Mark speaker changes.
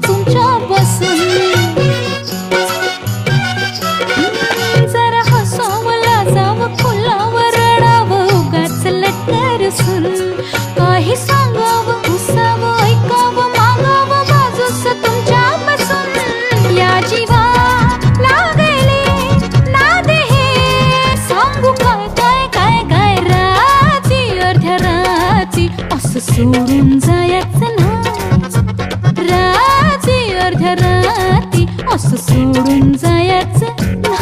Speaker 1: तुमच्या बसून जरा हसावला जावं फुलावर रडावं उगाच लटकरसून काही सांगावं उसावं ऐकावं मागावं बाजूस तुमच्या बसून या जीवा लागले नादे हे सांगू काय काय काय काय राती अर्ध्या राती असं सोडून जायचं ना राती अर्ध्या राती असं सोडून जायचं ना